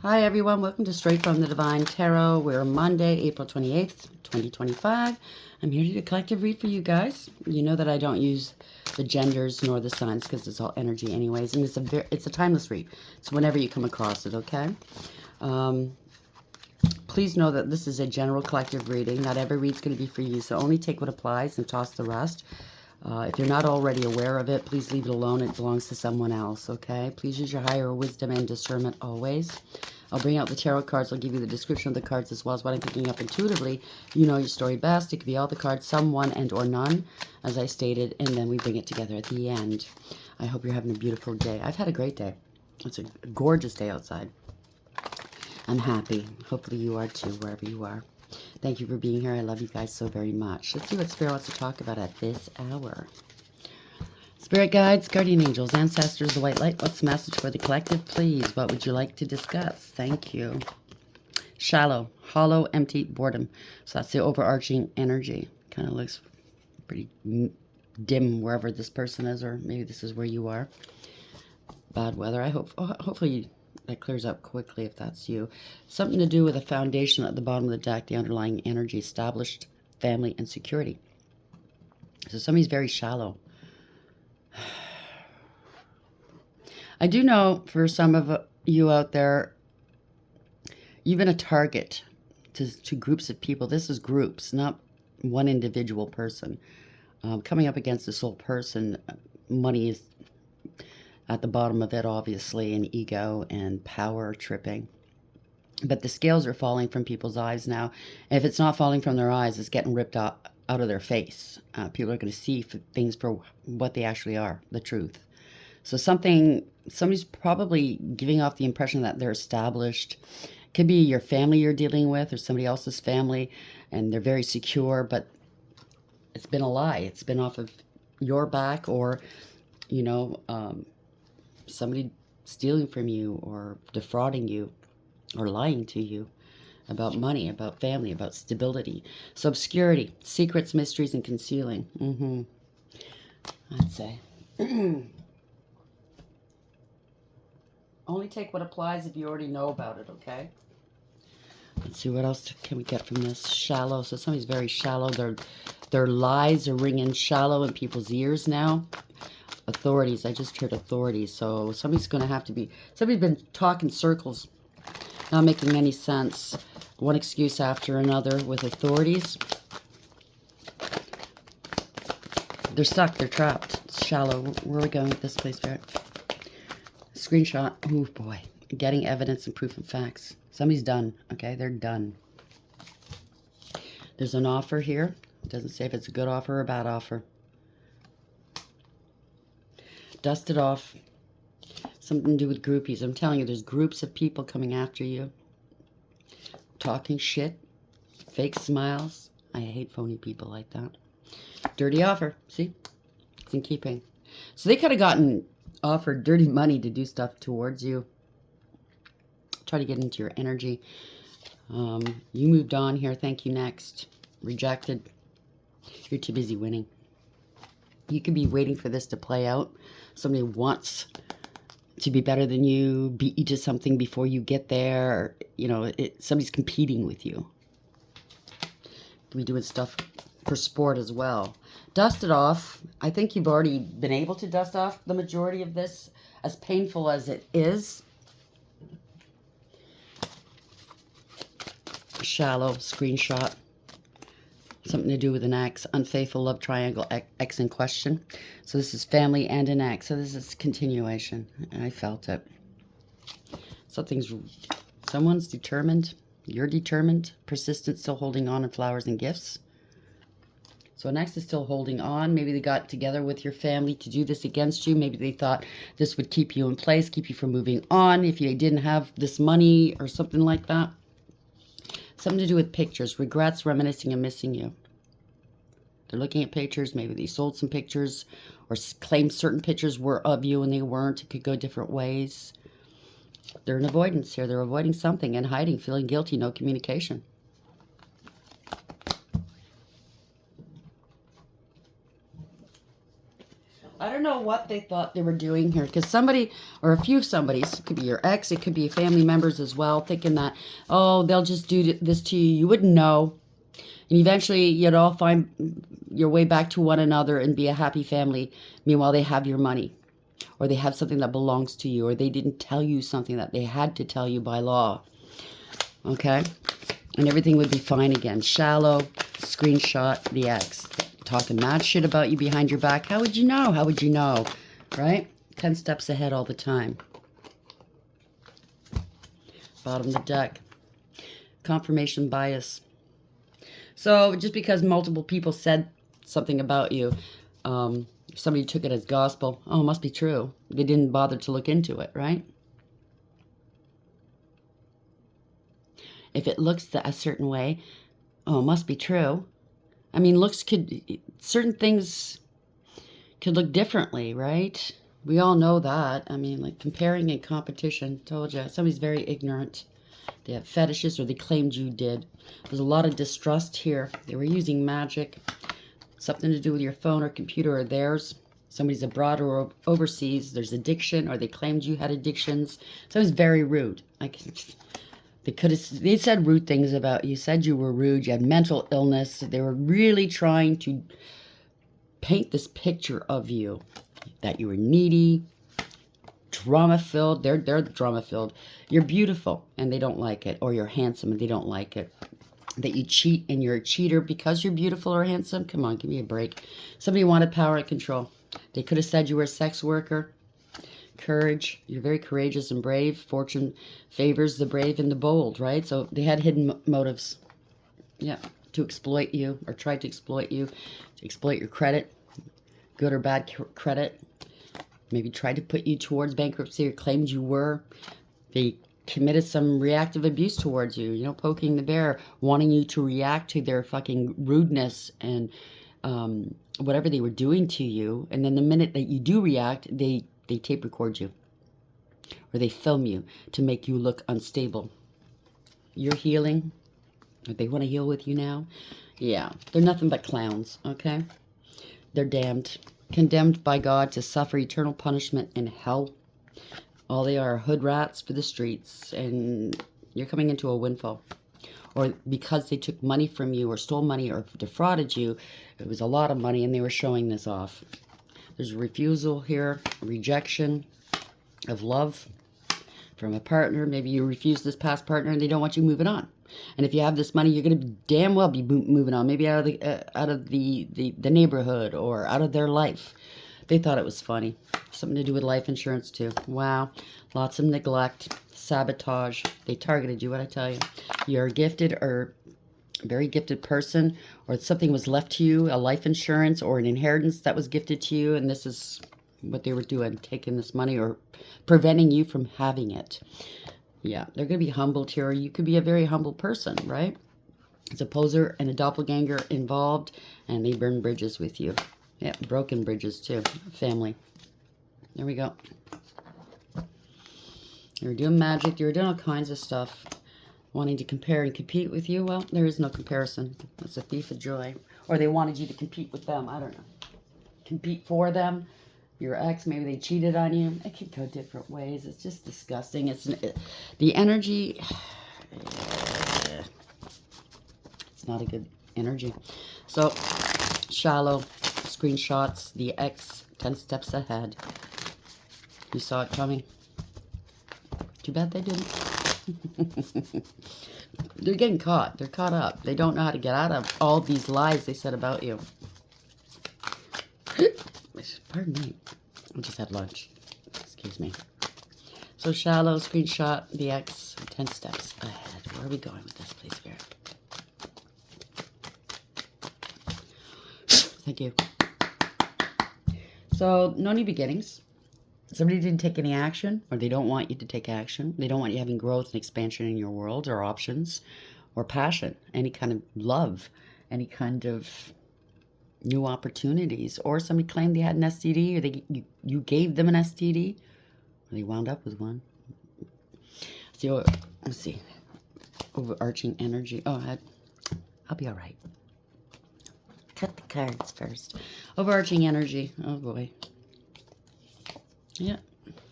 Hi everyone, welcome to Straight from the Divine Tarot. We're Monday, April 28th, 2025. I'm here to do a collective read for you guys. You know that I don't use the genders nor the signs because it's all energy anyways, and it's a timeless read. So whenever you come across it, okay? Please know that this is a general collective reading. Not every read's going to be for you, so only take what applies and toss the rest. If you're not already aware of it, please leave it alone. It belongs to someone else, okay? Please use your higher wisdom and discernment always. I'll bring out the tarot cards. I'll give you the description of the cards as well as what I'm picking up intuitively. You know your story best. It could be all the cards, some, one, and or none, as I stated, and then we bring it together at the end. I hope you're having a beautiful day. I've had a great day. It's a gorgeous day outside. I'm happy. Hopefully you are too, wherever you are. Thank you for being here. I love you guys so very much. Let's see what Spirit wants to talk about at this hour. Spirit guides, guardian angels, ancestors, the white light. What's the message for the collective, please? What would you like to discuss? Thank you. Shallow, hollow, empty, boredom. So that's the overarching energy. Kind of looks pretty dim wherever this person is, or maybe this is where you are. Bad weather. Hopefully that clears up quickly if that's you. Something to do with a foundation at the bottom of the deck, the underlying energy, established family and security. So somebody's very shallow. I do know for some of you out there, you've been a target to groups of people. This is groups, not one individual person. Coming up against this whole person, money is at the bottom of it, obviously, and ego and power tripping. But the scales are falling from people's eyes now. And if it's not falling from their eyes, it's getting ripped out of their face. People are going to see things for what they actually are, the truth. So somebody's probably giving off the impression that they're established. Could be your family you're dealing with or somebody else's family, and they're very secure, but it's been a lie. It's been off of your back, or, you know, somebody stealing from you or defrauding you or lying to you about money, about family, about stability. So obscurity, secrets, mysteries, and concealing. I'd say. Only take what applies if you already know about it, okay? Let's see, what else can we get from this? Shallow. So somebody's very shallow. Their lies are ringing shallow in people's ears now. Authorities. I just heard authorities. So somebody's going to have to be... Somebody's been talking circles, not making any sense. One excuse after another with authorities. They're stuck. They're trapped. It's shallow. Where are we going with this, please, Spirit? Screenshot. Oh, boy. Getting evidence and proof and facts. Somebody's done. Okay, they're done. There's an offer here. It doesn't say if it's a good offer or a bad offer. Dust it off. Something to do with groupies. I'm telling you, there's groups of people coming after you. Talking shit. Fake smiles. I hate phony people like that. Dirty offer. See? It's in keeping. So they could have gotten offered dirty money to do stuff towards you. Try to get into your energy. You moved on here. Thank you. Next. Rejected. You're too busy winning. You could be waiting for this to play out. Somebody wants to be better than you, beat you to something before you get there. Or, you know, somebody's competing with you. Could be doing stuff for sport as well. Dust it off. I think you've already been able to dust off the majority of this, as painful as it is. Shallow. Screenshot. Something to do with an ex. Unfaithful love triangle. Ex in question. So this is family and an ex. So this is continuation. I felt it. Someone's determined. You're determined. Persistent, still holding on, and flowers and gifts. So an ex is still holding on. Maybe they got together with your family to do this against you. Maybe they thought this would keep you in place, keep you from moving on if you didn't have this money or something like that. Something to do with pictures. Regrets, reminiscing, and missing you. They're looking at pictures. Maybe they sold some pictures or claimed certain pictures were of you and they weren't. It could go different ways. They're in avoidance here. They're avoiding something and hiding, feeling guilty, no communication. I don't don't know what they thought they were doing here. Because somebody, or a few somebodies, it could be your ex, it could be family members as well, thinking that, oh, they'll just do this to you. You wouldn't know. And eventually, you'd all find your way back to one another and be a happy family. Meanwhile, they have your money. Or they have something that belongs to you. Or they didn't tell you something that they had to tell you by law. Okay? And everything would be fine again. Shallow, screenshot the ex. Talking mad shit about you behind your back. How would you know? How would you know? Right? 10 steps ahead all the time. Bottom of the deck. Confirmation bias. So just because multiple people said something about you, somebody took it as gospel. Oh, it must be true. They didn't bother to look into it, right? If it looks a certain way, oh, it must be true. I mean, certain things could look differently, right? We all know that. I mean, like comparing and competition. Told you, somebody's very ignorant. They have fetishes, or they claimed you did. There's a lot of distrust here. They were using magic. Something to do with your phone or computer or theirs. Somebody's abroad or overseas. There's addiction, or they claimed you had addictions. Somebody's very rude. They said rude things about you. Said you were rude. You had mental illness. They were really trying to paint this picture of you. That you were needy, drama-filled. They're drama-filled. You're beautiful, and they don't like it. Or you're handsome, and they don't like it. That you cheat, and you're a cheater because you're beautiful or handsome. Come on, give me a break. Somebody wanted power and control. They could have said you were a sex worker. Courage. You're very courageous and brave. Fortune favors the brave and the bold, right? So they had hidden motives. Yeah, to exploit you, or try to exploit you, to exploit your credit, good or bad credit. Maybe tried to put you towards bankruptcy, or claimed you were. They committed some reactive abuse towards you, you know, poking the bear, wanting you to react to their fucking rudeness and whatever they were doing to you. And then the minute that you do react, they tape record you, or they film you to make you look unstable. You're healing, or they want to heal with you now. Yeah, they're nothing but clowns, okay? They're damned, condemned by God to suffer eternal punishment in hell. All they are hood rats for the streets, and you're coming into a windfall. Or because they took money from you, or stole money, or defrauded you, it was a lot of money, and they were showing this off. There's a refusal here, a rejection of love from a partner. Maybe you refuse this past partner, and they don't want you moving on. And if you have this money, you're going to damn well be moving on. Maybe out of the neighborhood, or out of their life. They thought it was funny. Something to do with life insurance too. Wow. Lots of neglect, sabotage. They targeted you, what I tell you. You're gifted, or very gifted person, or something was left to you, a life insurance or an inheritance that was gifted to you, and this is what they were doing, taking this money or preventing you from having it. Yeah, they're going to be humbled here, or you could be a very humble person, right? It's a poser and a doppelganger involved, and they burn bridges with you. Yeah, broken bridges too. Family. There we go. They were doing magic. They were doing all kinds of stuff. Wanting to compare and compete with you. Well, there is no comparison. That's a thief of joy. Or they wanted you to compete with them. I don't know. Compete for them. Your ex, maybe they cheated on you. It could go different ways. It's just disgusting. The energy. It's not a good energy. So, shallow screenshots. The ex 10 steps ahead. You saw it coming. Too bad they didn't. They're getting caught. They're caught up. They don't know how to get out of all these lies they said about you. Pardon me. I just had lunch. Excuse me. So shallow, screenshot, the X, 10 steps ahead. Where are we going with this, please, Spirit? Thank you. So, no new beginnings. Somebody didn't take any action, or they don't want you to take action. They don't want you having growth and expansion in your world, or options, or passion, any kind of love, any kind of new opportunities. Or somebody claimed they had an STD, or you gave them an STD, or they wound up with one. So, let's see. Overarching energy. Oh, I'll be all right. Cut the cards first. Overarching energy. Oh, boy. Yeah,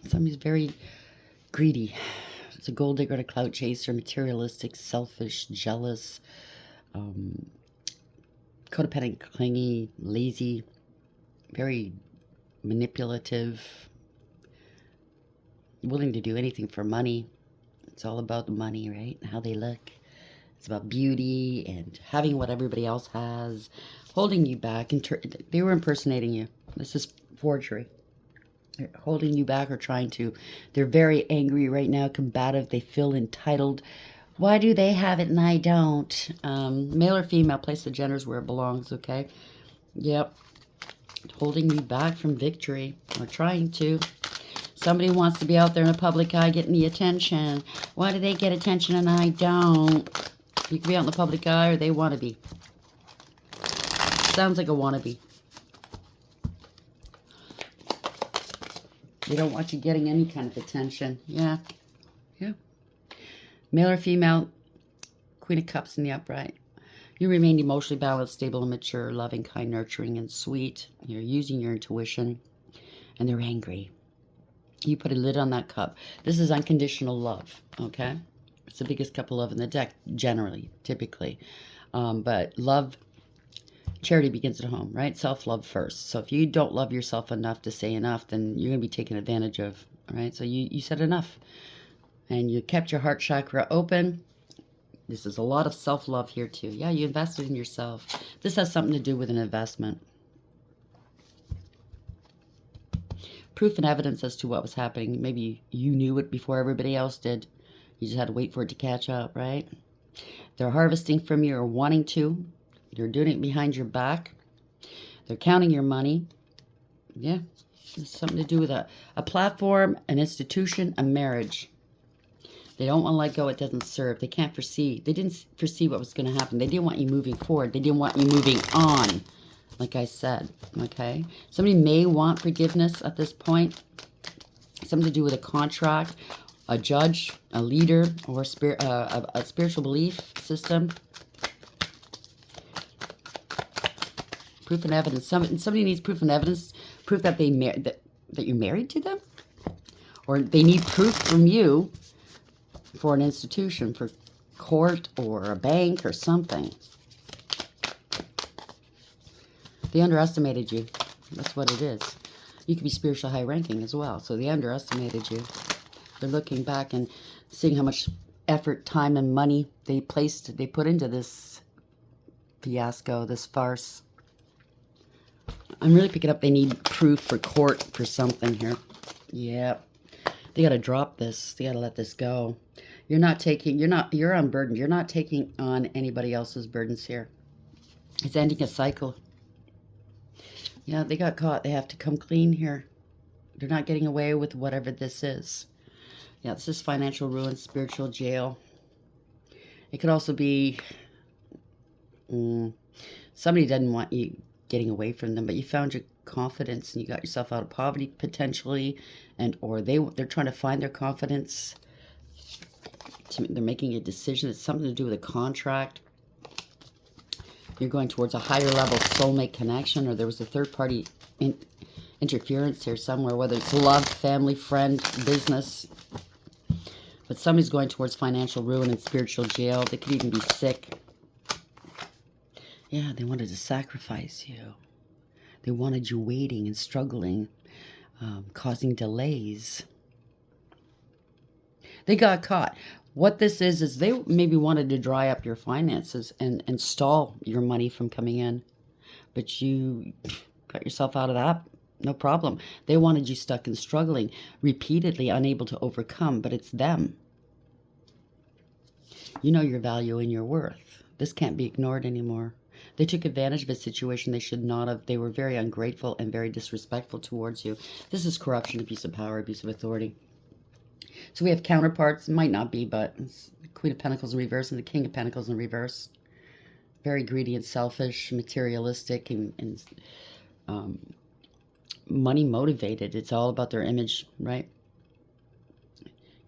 somebody's very greedy. It's a gold digger, a clout chaser, materialistic, selfish, jealous, um, codependent, clingy, lazy, very manipulative, willing to do anything for money. It's all about the money, right? How they look. It's about beauty and having what everybody else has, holding you back. They were impersonating you. This is forgery. They're holding you back or trying to. They're very angry right now, combative. They feel entitled. Why do they have it and I don't? Male or female, place the genders where it belongs, okay? Yep. Holding you back from victory or trying to. Somebody wants to be out there in the public eye getting the attention. Why do they get attention and I don't? You can be out in the public eye or they want to be. Sounds like a wannabe. They don't want you getting any kind of attention. Yeah. Yeah. Male or female, Queen of Cups in the upright. You remain emotionally balanced, stable, and mature, loving, kind, nurturing, and sweet. You're using your intuition, and they're angry. You put a lid on that cup. This is unconditional love, okay? It's the biggest cup of love in the deck, generally, typically. But love, charity begins at home, right? Self-love first. So if you don't love yourself enough to say enough, then you're going to be taken advantage of, right? So you said enough. And you kept your heart chakra open. This is a lot of self-love here, too. Yeah, you invested in yourself. This has something to do with an investment. Proof and evidence as to what was happening. Maybe you knew it before everybody else did. You just had to wait for it to catch up, right? They're harvesting from you or wanting to. They're doing it behind your back. They're counting your money. Yeah, it's something to do with a platform, an institution, a marriage. They don't want to let go. It doesn't serve. They can't foresee. They didn't foresee what was going to happen. They didn't want you moving forward. They didn't want you moving on, like I said, okay? Somebody may want forgiveness at this point. Something to do with a contract, a judge, a leader, or a spiritual belief system. Proof and evidence. Somebody needs proof and evidence, proof that that you're married to them, or they need proof from you for an institution, for court or a bank or something. They underestimated you. That's what it is. You could be spiritual high ranking as well. So they underestimated you. They're looking back and seeing how much effort, time, and money they put into this fiasco, this farce. I'm really picking up they need proof for court for something here. Yeah. They got to drop this. They got to let this go. You're unburdened. You're not taking on anybody else's burdens here. It's ending a cycle. Yeah, they got caught. They have to come clean here. They're not getting away with whatever this is. Yeah, this is financial ruin, spiritual jail. It could also be somebody doesn't want you getting away from them, but you found your confidence and you got yourself out of poverty potentially, or they're trying to find their confidence. They're making a decision. It's something to do with a contract. You're going towards a higher level soulmate connection, or there was a third party interference here somewhere, whether it's love, family, friend, business. But somebody's going towards financial ruin and spiritual jail. They could even be sick. Yeah, they wanted to sacrifice you. They wanted you waiting and struggling, causing delays. They got caught. What this is they maybe wanted to dry up your finances and stall your money from coming in. But you got yourself out of that. No problem. They wanted you stuck and struggling, repeatedly unable to overcome, but it's them. You know your value and your worth. This can't be ignored anymore. They took advantage of a situation they should not have. They were very ungrateful and very disrespectful towards you. This is corruption, abuse of power, abuse of authority. So we have counterparts. It might not be, but it's the Queen of Pentacles in reverse and the King of Pentacles in reverse. Very greedy and selfish, materialistic, and money motivated. It's all about their image, right?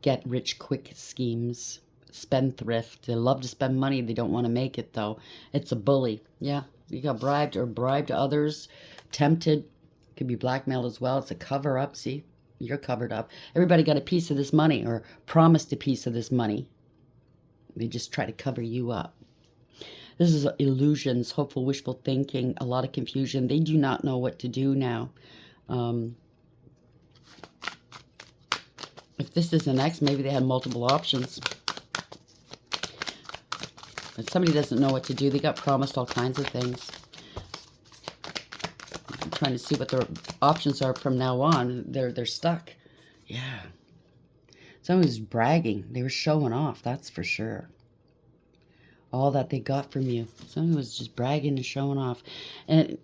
Get rich quick schemes. Spendthrift. They love to spend money. They don't want to make it, though. It's a bully. Yeah, you got bribed or bribed others. Tempted. Could be blackmailed as well. It's a cover-up, see? You're covered up. Everybody got a piece of this money or promised a piece of this money. They just try to cover you up. This is illusions, hopeful, wishful thinking, a lot of confusion. They do not know what to do now. If this is an ex, maybe they had multiple options. But somebody doesn't know what to do. They got promised all kinds of things. I'm trying to see what their options are from now on. They're stuck. Yeah. Someone was bragging. They were showing off, that's for sure. All that they got from you. Someone was just bragging and showing off. And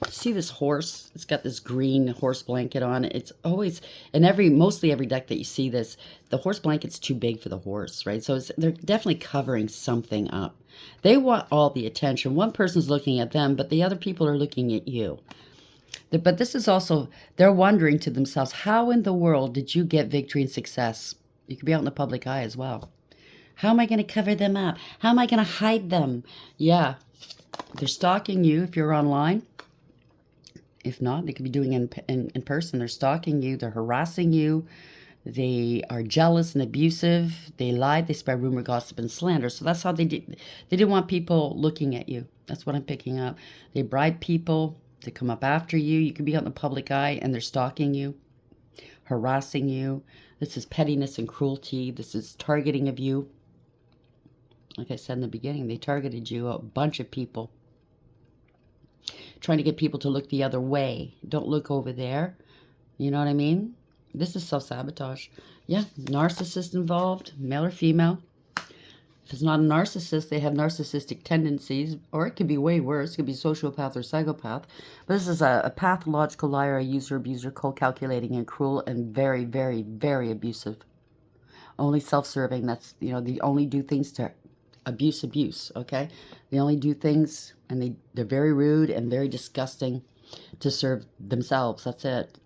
see this horse? It's got this green horse blanket on it. It's always, in mostly every deck that you see this, the horse blanket's too big for the horse, right? So they're definitely covering something up. They want all the attention. One person's looking at them, but the other people are looking at you. But this is also, they're wondering to themselves, how in the world did you get victory and success? You could be out in the public eye as well. How am I going to cover them up? How am I going to hide them? Yeah, they're stalking you if you're online. If not, they could be doing it in person. They're stalking you. They're harassing you. They are jealous and abusive. They lie. They spread rumor, gossip, and slander. So that's how they did. They didn't want people looking at you. That's what I'm picking up. They bribe people to come up after you. You could be out in the public eye, and they're stalking you, harassing you. This is pettiness and cruelty. This is targeting of you. Like I said in the beginning, they targeted you, a bunch of people. Trying to get people to look the other way. Don't look over there. You know what I mean? This is self-sabotage. Yeah, narcissist involved, male or female. If it's not a narcissist, they have narcissistic tendencies, or it could be way worse. It could be sociopath or psychopath. But this is a pathological liar, a user, abuser, cold calculating and cruel and very, very, very abusive. Only self-serving. That's, they only do things to abuse, okay? They only do things, and they're very rude and very disgusting to serve themselves. That's it.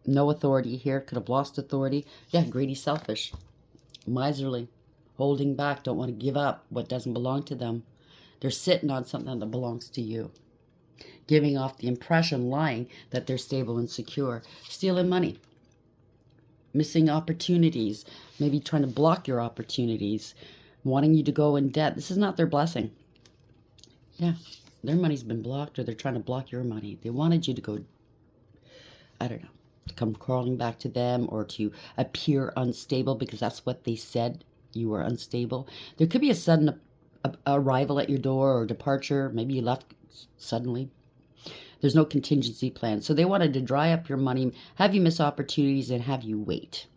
No authority here. Could have lost authority. Yeah, greedy, selfish, miserly, holding back, don't want to give up what doesn't belong to them. They're sitting on something that belongs to you, giving off the impression, lying, that they're stable and secure, stealing money, missing opportunities, maybe trying to block your opportunities, wanting you to go in debt. This is not their blessing. Yeah, their money's been blocked, or they're trying to block your money. They wanted you to go, I don't know, to come crawling back to them, or to appear unstable, because that's what they said, you were unstable. There could be a sudden arrival at your door, or departure. Maybe you left suddenly. There's no contingency plan. So they wanted to dry up your money, have you miss opportunities, and have you wait,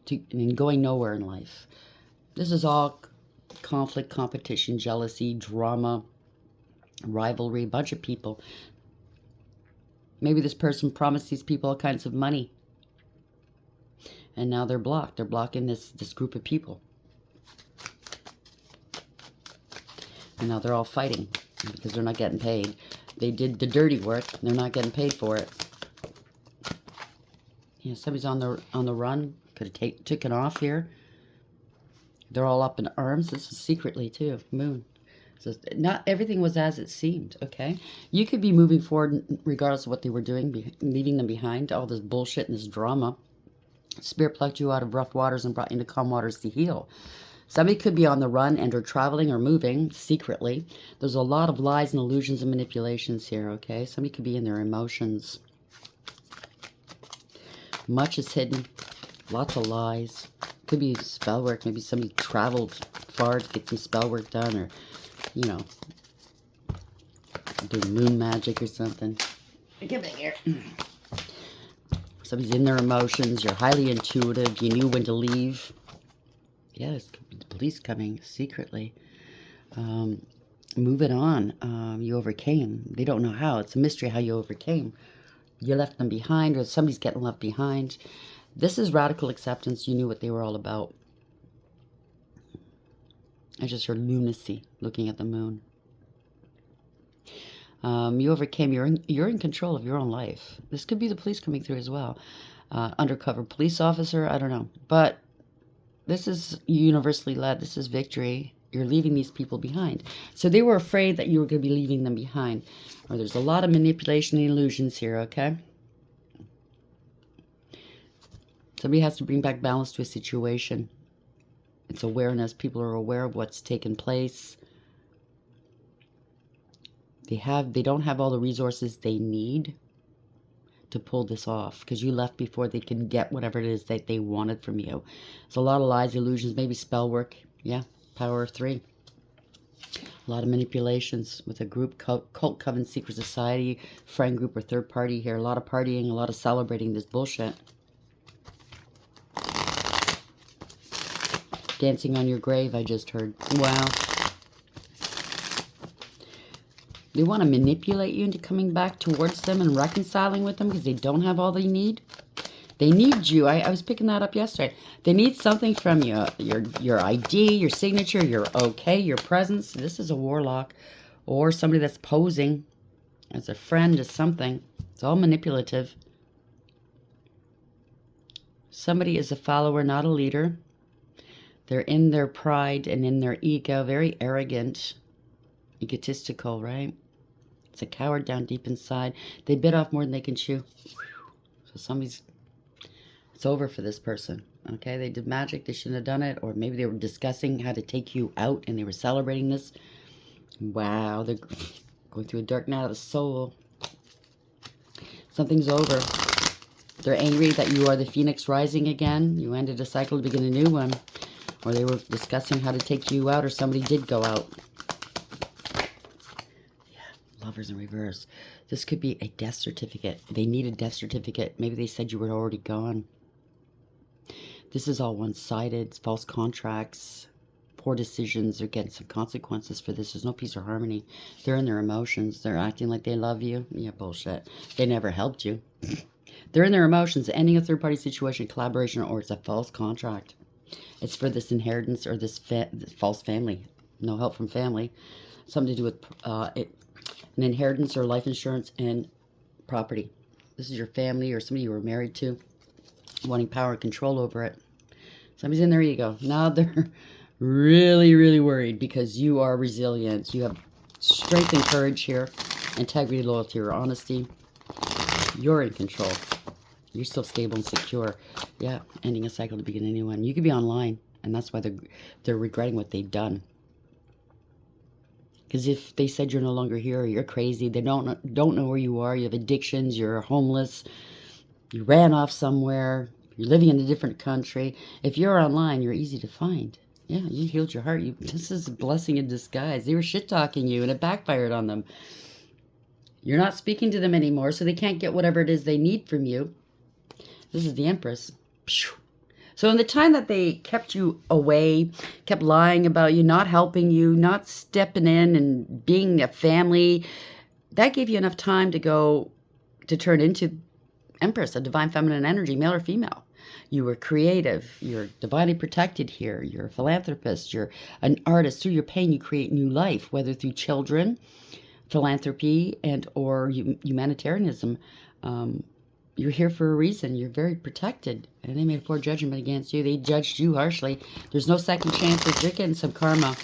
and going nowhere in life. This is all conflict, competition, jealousy, drama, rivalry, a bunch of people. Maybe this person promised these people all kinds of money, and now they're blocked. They're blocking this group of people. And now they're all fighting because they're not getting paid. They did the dirty work. They're not getting paid for it. Yeah, somebody's on the run. Could have taken off here. They're all up in arms. This is secretly too. Moon. So not everything was as it seemed, okay? You could be moving forward regardless of what they were doing, leaving them behind, all this bullshit and this drama. Spirit plucked you out of rough waters and brought you into calm waters to heal. Somebody could be on the run and or traveling or moving secretly. There's a lot of lies and illusions and manipulations here, okay? Somebody could be in their emotions. Much is hidden. Lots of lies. Could be spell work. Maybe somebody traveled far to get some spell work done, or, doing moon magic or something. Give it here. Somebody's in their emotions. You're highly intuitive. You knew when to leave. Yes, could be the police coming secretly. Moving on. You overcame. They don't know how. It's a mystery how you overcame. You left them behind, or somebody's getting left behind. This is radical acceptance. You knew what they were all about. I just heard lunacy looking at the moon. You overcame. You're in control of your own life. This could be the police coming through as well. Undercover police officer. I don't know. But this is universally led. This is victory. You're leaving these people behind. So they were afraid that you were going to be leaving them behind. Or there's a lot of manipulation and illusions here, okay? Somebody has to bring back balance to a situation. It's awareness. People are aware of what's taken place. They don't have all the resources they need to pull this off, because you left before they can get whatever it is that they wanted from you. It's a lot of lies, illusions, maybe spell work. Yeah, power of 3. A lot of manipulations with a group, cult, coven, secret society, friend group, or third party here. A lot of partying, a lot of celebrating this bullshit. Dancing on your grave, I just heard. Wow. They want to manipulate you into coming back towards them and reconciling with them because they don't have all they need. They need you. I was picking that up yesterday. They need something from you. Your ID, your signature, your okay, your presence. This is a warlock or somebody that's posing as a friend, as something. It's all manipulative. Somebody is a follower, not a leader. They're in their pride and in their ego, very arrogant, egotistical, right? It's a coward down deep inside. They bit off more than they can chew. So it's over for this person. Okay, they did magic. They shouldn't have done it. Or maybe they were discussing how to take you out and they were celebrating this. Wow, they're going through a dark night of the soul. Something's over. They're angry that you are the phoenix rising again. You ended a cycle to begin a new one. Or they were discussing how to take you out, or somebody did go out. Lovers in reverse. This could be a death certificate. They need a death certificate. Maybe they said you were already gone. This is all one-sided. It's false contracts, poor decisions. They're getting some consequences for this. There's no peace or harmony. They're in their emotions. They're acting like they love you. Yeah, bullshit. They never helped you. They're in their emotions. Ending a third-party situation, collaboration, or it's a false contract. It's for this inheritance or this false family. No help from family. Something to do with an inheritance or life insurance and property. This is your family or somebody you were married to, wanting power and control over it. Somebody's in their ego. Now they're really, really worried because you are resilient. You have strength and courage here, integrity, loyalty, or honesty. You're in control. You're still stable and secure. Yeah, ending a cycle to begin a new one. You could be online, and that's why they're regretting what they've done. Because if they said you're no longer here, or you're crazy, they don't know where you are, you have addictions, you're homeless, you ran off somewhere, you're living in a different country. If you're online, you're easy to find. Yeah, you healed your heart. This is a blessing in disguise. They were shit-talking you, and it backfired on them. You're not speaking to them anymore, so they can't get whatever it is they need from you. This is the Empress. So in the time that they kept you away, kept lying about you, not helping you, not stepping in and being a family, that gave you enough time to go to turn into Empress, a divine feminine energy, male or female. You were creative. You're divinely protected here. You're a philanthropist. You're an artist. Through your pain, you create new life, whether through children, philanthropy, and or humanitarianism. You're here for a reason. You're very protected. And they made a poor judgment against you. They judged you harshly. There's no second chances. You're getting some karma.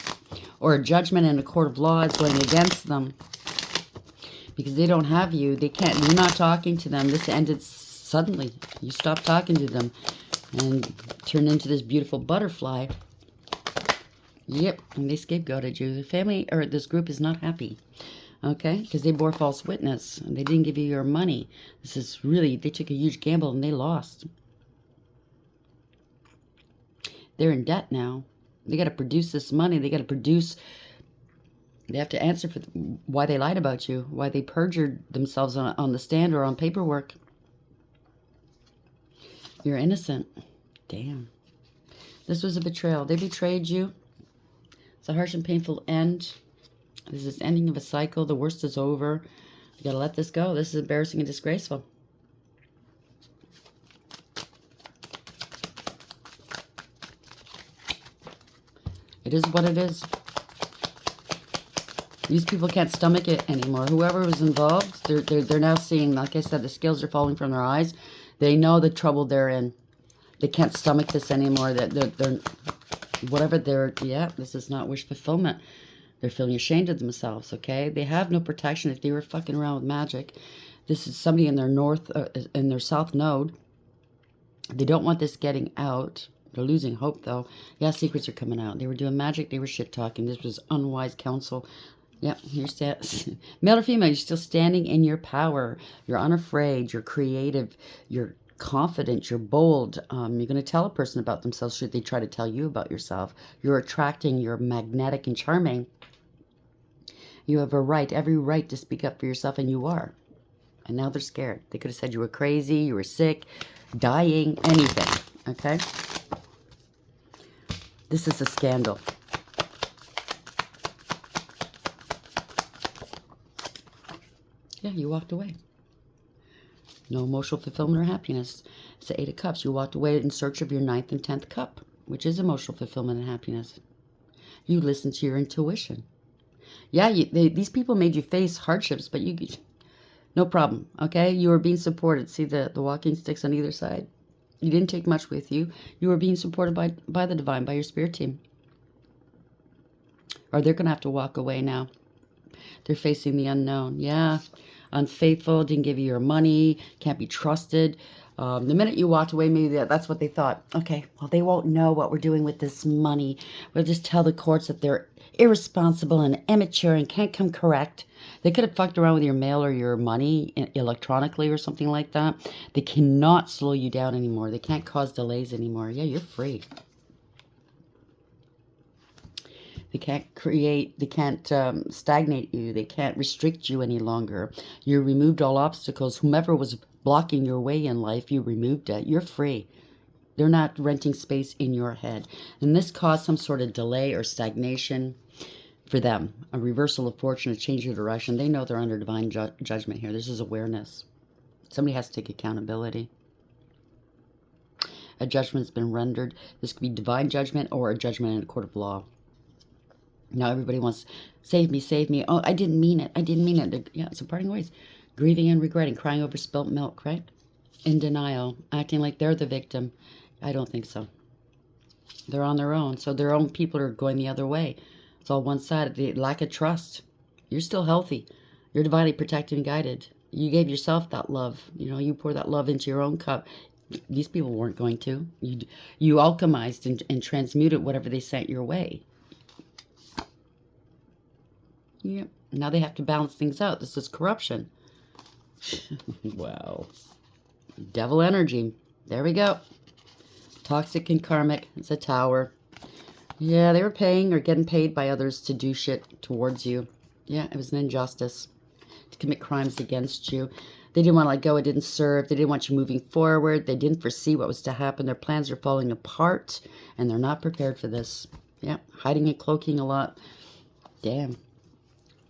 Or a judgment in a court of law is going against them. Because they don't have you. They can't. You're not talking to them. This ended suddenly. You stopped talking to them. And turned into this beautiful butterfly. Yep. And they scapegoated you. The family, or this group, is not happy. Okay, because they bore false witness and they didn't give you your money. This is really, they took a huge gamble and they lost. They're in debt now. They got to produce this money. They have to answer for why they lied about you, why they perjured themselves on the stand or on paperwork. You're innocent. Damn. This was a betrayal. They betrayed you. It's a harsh and painful end. This is ending of a cycle. The worst is over. You gotta let this go. This is embarrassing and disgraceful. It is what it is. These people can't stomach it anymore. Whoever was involved, they're now seeing, like I said, the scales are falling from their eyes. They know the trouble they're in. They can't stomach this anymore. This is not wish fulfillment. They're feeling ashamed of themselves, okay? They have no protection if they were fucking around with magic. This is somebody in their south node. They don't want this getting out. They're losing hope, though. Yeah, secrets are coming out. They were doing magic. They were shit-talking. This was unwise counsel. Yeah, you're male or female, you're still standing in your power. You're unafraid. You're creative. You're confident. You're bold. You're going to tell a person about themselves should they try to tell you about yourself. You're attracting. You're magnetic and charming. You have a right, every right to speak up for yourself, and you are. And now they're scared. They could have said you were crazy, you were sick, dying, anything. Okay? This is a scandal. Yeah, you walked away. No emotional fulfillment or happiness. It's the Eight of Cups. You walked away in search of your 9th and 10th cup, which is emotional fulfillment and happiness. You listened to your intuition. Yeah, these people made you face hardships, but no problem, okay? You were being supported. See the walking sticks on either side? You didn't take much with you. You were being supported by the divine, by your spirit team. Or they're going to have to walk away now. They're facing the unknown. Yeah, unfaithful, didn't give you your money, can't be trusted. The minute you walked away, maybe that's what they thought. Okay, well, they won't know what we're doing with this money. We'll just tell the courts that they're irresponsible and immature and can't come correct. They could have fucked around with your mail or your money electronically or something like that. They cannot slow you down anymore. They can't cause delays anymore. Yeah, you're free. They can't create, they can't stagnate you. They can't restrict you any longer. You removed all obstacles. Whomever was blocking your way in life, you removed it. You're free. They're not renting space in your head. And this caused some sort of delay or stagnation for them. A reversal of fortune, a change of direction. They know they're under divine judgment here. This is awareness. Somebody has to take accountability. A judgment's been rendered. This could be divine judgment or a judgment in a court of law. Now everybody wants, save me, save me. Oh, I didn't mean it. I didn't mean it. Yeah, it's a parting ways. Grieving and regretting, crying over spilt milk, right? In denial, acting like they're the victim. I don't think so. They're on their own. So their own people are going the other way. It's all one-sided. The lack of trust. You're still healthy. You're divinely protected and guided. You gave yourself that love. You know, you pour that love into your own cup. These people weren't going to. You alchemized and transmuted whatever they sent your way. Yep. Now they have to balance things out. This is corruption. Wow. Devil energy. There we go. Toxic and karmic. It's a tower. Yeah, they were paying or getting paid by others to do shit towards you. Yeah, it was an injustice. To commit crimes against you. They didn't want to let go. It didn't serve. They didn't want you moving forward. They didn't foresee what was to happen. Their plans are falling apart. And they're not prepared for this. Yeah, hiding and cloaking a lot. Damn.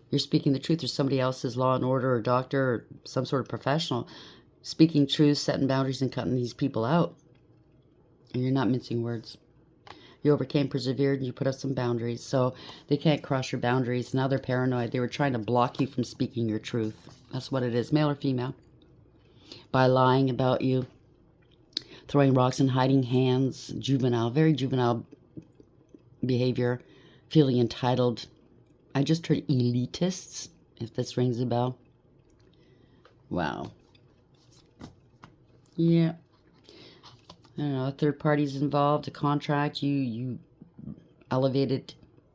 You're speaking the truth. There's somebody else's law and order or doctor or some sort of professional speaking truth, setting boundaries, and cutting these people out. And you're not mincing words. You overcame, persevered, and you put up some boundaries. So they can't cross your boundaries. Now they're paranoid. They were trying to block you from speaking your truth. That's what it is, male or female. By lying about you, throwing rocks and hiding hands, juvenile, very juvenile behavior, feeling entitled. I just heard elitists, if this rings a bell. Wow. Yeah. I don't know, a third party's involved, a contract, you elevated,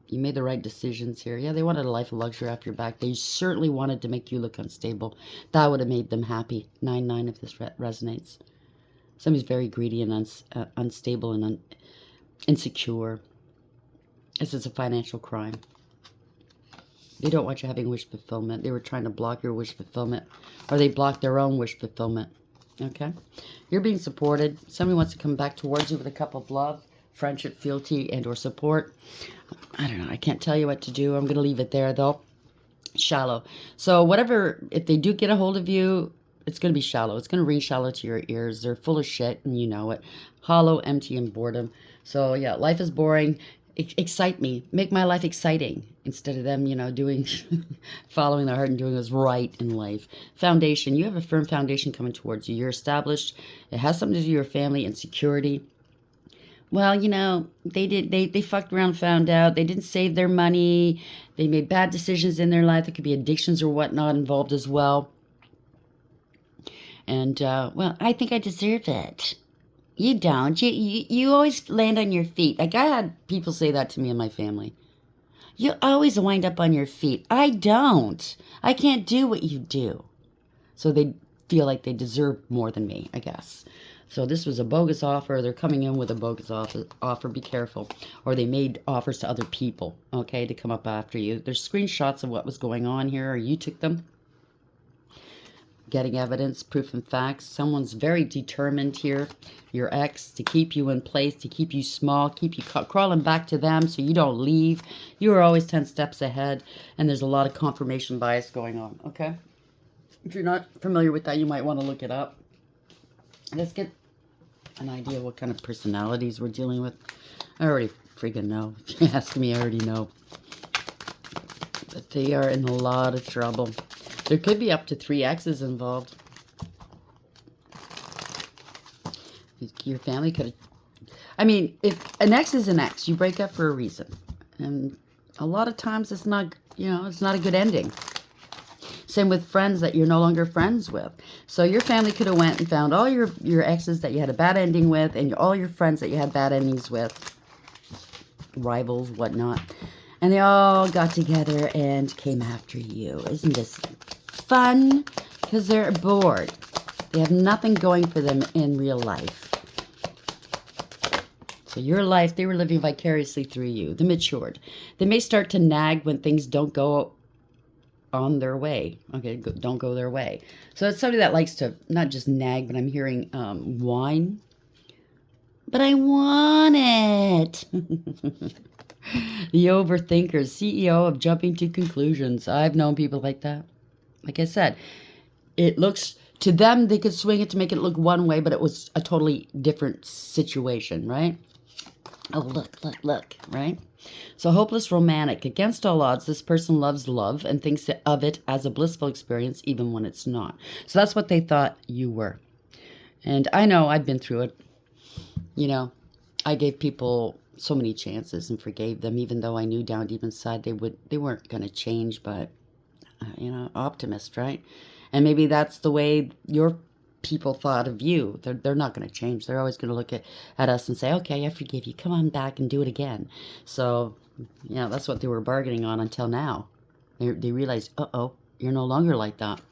you made the right decisions here. Yeah, they wanted a life of luxury off your back. They certainly wanted to make you look unstable. That would have made them happy. 9-9 if this resonates. Somebody's very greedy and unstable and insecure. This is a financial crime. They don't want you having wish fulfillment. They were trying to block your wish fulfillment. Or they blocked their own wish fulfillment. Okay? You're being supported. Somebody wants to come back towards you with a cup of love, friendship, fealty, and or support. I don't know. I can't tell you what to do. I'm going to leave it there, though. Shallow. So whatever, if they do get a hold of you, it's going to be shallow. It's going to ring shallow to your ears. They're full of shit, and you know it. Hollow, empty, and boredom. So, yeah, life is boring. Excite me. Make my life exciting instead of them, you know, doing, following their heart and doing what's right in life. Foundation. You have a firm foundation coming towards you. You're established. It has something to do with your family and security. Well, you know, they fucked around, found out. They didn't save their money. They made bad decisions in their life. There could be addictions or whatnot involved as well. And, well, I think I deserve it. You don't. You always land on your feet. Like I had people say that to me in my family. You always wind up on your feet. I don't. I can't do what you do. So they feel like they deserve more than me, I guess. So this was a bogus offer. They're coming in with a bogus offer. Be careful. Or they made offers to other people, okay, to come up after you. There's screenshots of what was going on here, or you took them. Getting evidence, proof and facts. Someone's very determined here, your ex, to keep you in place, to keep you small, keep you crawling back to them so you don't leave. You are always 10 steps ahead, and there's a lot of confirmation bias going on, okay? If you're not familiar with that, you might want to look it up. Let's get an idea what kind of personalities we're dealing with. I already freaking know. If you ask me, I already know. But they are in a lot of trouble. There could be up to 3 exes involved. Your family could have... I mean, if an ex is an ex, you break up for a reason. And a lot of times it's not, it's not a good ending. Same with friends that you're no longer friends with. So your family could have went and found all your exes that you had a bad ending with and all your friends that you had bad endings with. Rivals, whatnot. And they all got together and came after you. Isn't this fun? Because they're bored. They have nothing going for them in real life. So your life, they were living vicariously through you. The matured. They may start to nag when things don't go on their way. Okay, don't go their way. So it's somebody that likes to not just nag, but I'm hearing whine. But I want it. The overthinkers, CEO of jumping to conclusions. I've known people like that. Like I said, it looks to them, they could swing it to make it look one way, but it was a totally different situation, right? Oh, look, right? So hopeless romantic. Against all odds, this person loves love and thinks of it as a blissful experience, even when it's not. So that's what they thought you were. And I know I've been through it. I gave people so many chances and forgave them, even though I knew down deep inside they weren't going to change, but, optimist, right? And maybe that's the way your people thought of you. They're not going to change. They're always going to look at us and say, okay, I forgive you. Come on back and do it again. So, that's what they were bargaining on until now. They realize, uh-oh, you're no longer like that.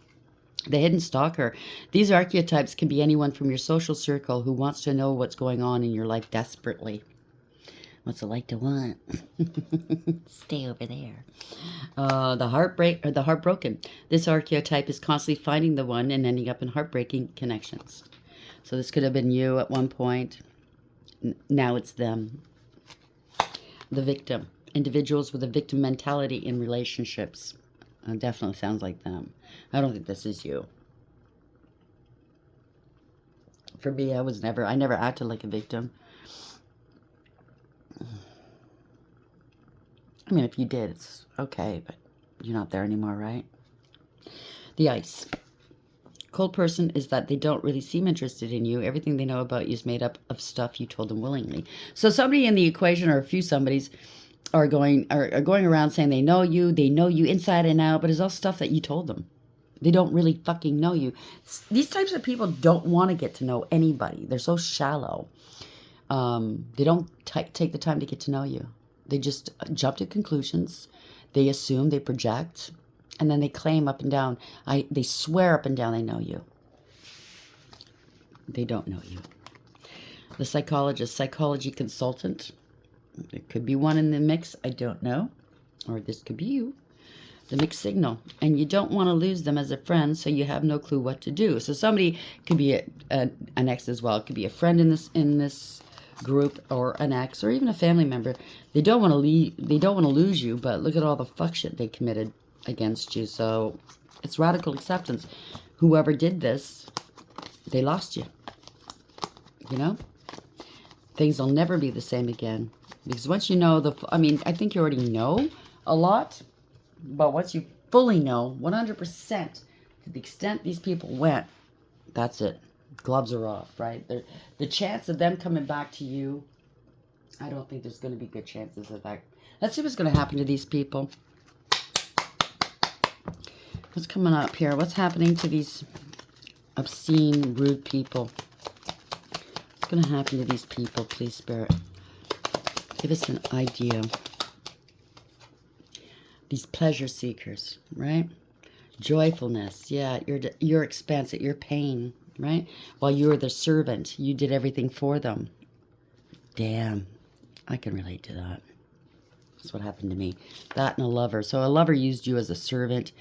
The hidden stalker. These archetypes can be anyone from your social circle who wants to know what's going on in your life desperately. What's it like to want? Stay over there. The heartbroken. This archetype is constantly finding the one and ending up in heartbreaking connections. So this could have been you at one point. Now it's them. The victim. Individuals with a victim mentality in relationships. Definitely sounds like them. I don't think this is you. For me, I never acted like a victim. I mean, if you did, it's okay, but you're not there anymore, right? The ice. Cold person is that they don't really seem interested in you. Everything they know about you is made up of stuff you told them willingly. So somebody in the equation, or a few somebodies, are going around saying they know you inside and out, but it's all stuff that you told them. They don't really fucking know you. These types of people don't want to get to know anybody. They're so shallow. They don't take the time to get to know you. They just jump to conclusions. They assume, they project, and then they claim up and down. They swear up and down they know you. They don't know you. The psychologist, psychology consultant. There could be one in the mix. I don't know. Or this could be you. The mixed signal. And you don't want to lose them as a friend, so you have no clue what to do. So somebody could be an ex as well. It could be a friend in this group, or an ex, or even a family member. They don't want to lose you, but look at all the fuck shit they committed against you. So it's radical acceptance. Whoever did this, they lost you. Things will never be the same again. Because once you know I think you already know a lot, but once you fully know 100% to the extent these people went, that's it. Gloves are off, right? The chance of them coming back to you, I don't think there's going to be good chances of that. Let's see what's going to happen to these people. What's coming up here? What's happening to these obscene, rude people? What's going to happen to these people, please, Spirit? Give us an idea. These pleasure seekers, right? Joyfulness, yeah, your expense, at your pain, right? While you were the servant, you did everything for them. Damn, I can relate to that. That's what happened to me. That and a lover. So a lover used you as a servant,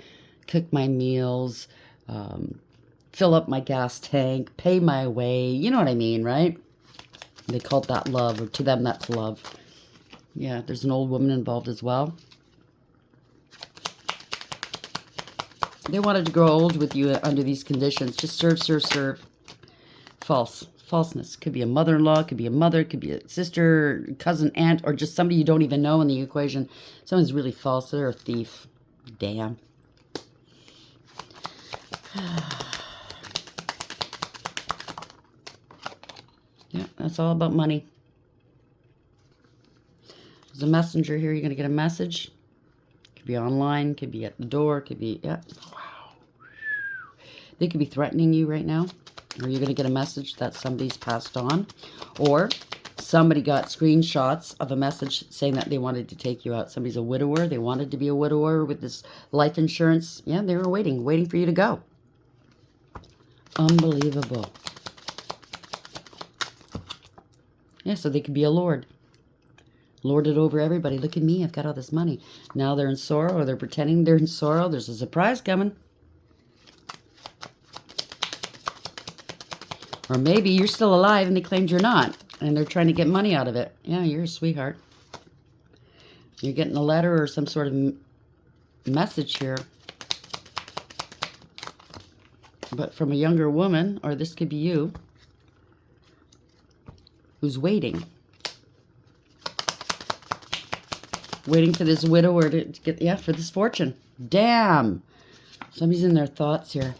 cook my meals, fill up my gas tank, pay my way. You know what I mean, right? They called that love, or to them that's love. Yeah, there's an old woman involved as well. They wanted to grow old with you under these conditions. Just serve, serve, serve. False. Falseness. Could be a mother-in-law, could be a mother, could be a sister, cousin, aunt, or just somebody you don't even know in the equation. Someone's really false. They're a thief. Damn. Yeah, that's all about money. There's a messenger here. You're going to get a message. Could be online, could be at the door, could be, yeah. Wow. They could be threatening you right now. Or you're going to get a message that somebody's passed on. Or somebody got screenshots of a message saying that they wanted to take you out. Somebody's a widower. They wanted to be a widower with this life insurance. Yeah, they were waiting for you to go. Unbelievable. Yeah, so they could be a lord. Lorded over everybody. Look at me, I've got all this money. Now they're in sorrow, or they're pretending they're in sorrow. There's a surprise coming. Or maybe you're still alive and they claimed you're not, and they're trying to get money out of it. Yeah, you're a sweetheart. You're getting a letter or some sort of message here. But from a younger woman, or this could be you, who's waiting. Waiting for this widower to get, yeah, for this fortune. Damn. Somebody's in their thoughts here.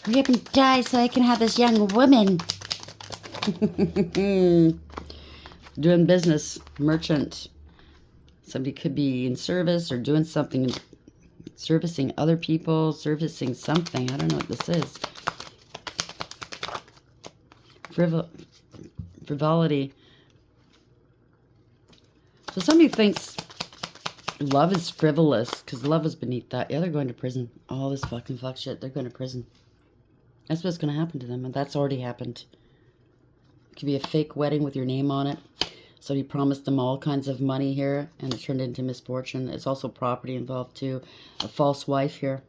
Hurry up and die so I can have this young woman. Doing business, merchant. Somebody could be in service or doing something, servicing other people, servicing something. I don't know what this is. Frivolity. So somebody thinks love is frivolous because love is beneath that. Yeah, they're going to prison. All this fucking fuck shit. They're going to prison. That's what's going to happen to them, and that's already happened. It could be a fake wedding with your name on it. Somebody promised them all kinds of money here, and it turned into misfortune. It's also property involved too. A false wife here.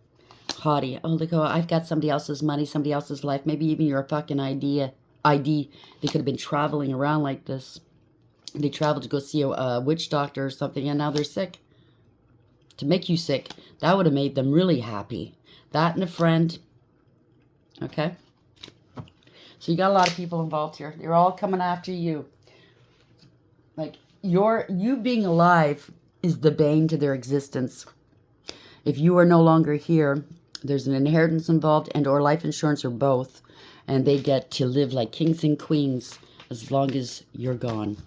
Haughty. Oh, look, I've got somebody else's money, somebody else's life. Maybe even your fucking ID. They could have been traveling around like this. They traveled to go see a witch doctor or something, and now they're sick. To make you sick. That would have made them really happy. That and a friend. Okay? So you got a lot of people involved here. They're all coming after you. Like, you being alive is the bane to their existence. If you are no longer here, there's an inheritance involved and or life insurance or both. And they get to live like kings and queens as long as you're gone.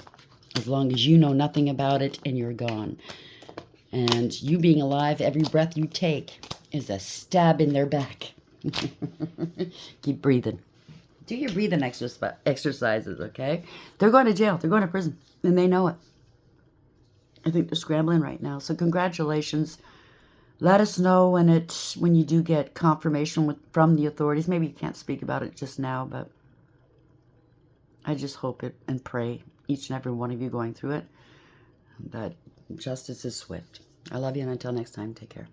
As long as you know nothing about it and you're gone. And you being alive, every breath you take is a stab in their back. Keep breathing. Do your breathing exercises, okay? They're going to jail. They're going to prison. And they know it. I think they're scrambling right now. So congratulations. Let us know when you do get confirmation from the authorities. Maybe you can't speak about it just now, but I just hope it and pray, each and every one of you going through it, that justice is swift. I love you, and until next time, take care.